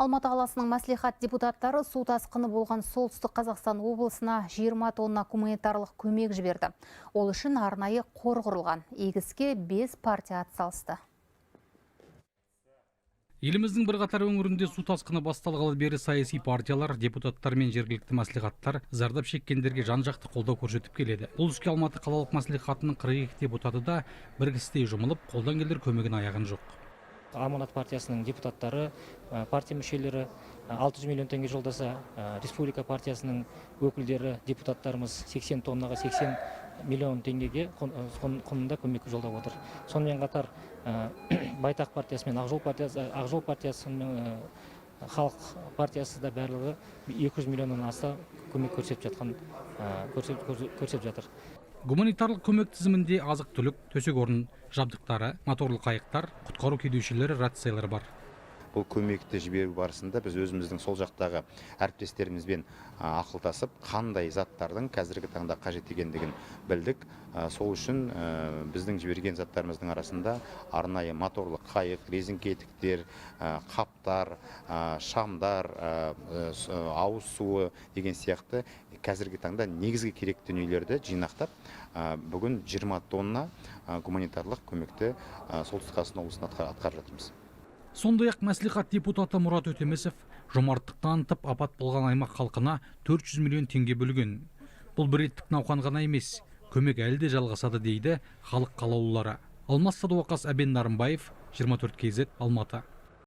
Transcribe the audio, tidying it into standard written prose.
Алматы қаласының мәслихат депутаттары су тасқыны болған Солтүстік Қазақстан облысына 20 тонна гуманитарлық көмек жіберді. Ол үшін арнайы қор құрылған. Егіске 5 партия атсалысты. Еліміздің бірқатар өңірінде су тасқыны басталғалы бері саяси партиялар, депутаттар мен жергілікті мәслихаттар зардап шеккендерге жан-жақты қолдау көрсетіп келеді. Бұл іске Алматы қалалық мәслихатының 42 депутаты да біргістей жұмылып, қолдан келер көмегін аяған жоқ. Аманат партиясының депутаттары, партия мүшелері 600 миллион теңге жолдаса, республика партиясының өкілдері, депутаттарымыз 80 тоннаға 80 миллион теңгеге құнында көмек жолдап отыр. Сонымен қатар Байтақ партиясы мен Ақжол партиясының халық партиясы да барлығы 200 миллионнан аса көмек көрсетіп жатыр. Гуманитарлық көмек тізімінде азық-түлік, төсек орын жабдықтары, моторлы қайықтар, құтқару кеудешелері, рациялар бар. Бұл көмекті жіберу барысында біз өзіміздің сол жақтағы әріптестерімізбен ақылдасып, қандай заттардың қазіргі таңда қажет екендігін білдік. Сол үшін біздің жіберген заттарымыздың арасында арнайы моторлы қайық, резеңке етіктер, қаптар, шамдар, ауыз суы деген сияқты қазіргі таңда негізгі керекті дүниелерді жинақтап, бүгін 20 тонна гуманитарлық көмекті Солтүстік Қазақстан облысына атқарып жатырмыз. Сондай-ақ мәслихат депутаты Мұрат Өтемесов жомарттық танытып, апат болған аймақ халқына 400 миллион теңге бөлген. Бұл бір реттік науқан ғана емес, көмек әлі де жалғасады дейді халық қалаулылары. Алмас Садуақас, Әбен Нарымбаев, 24 KZ, Алматы.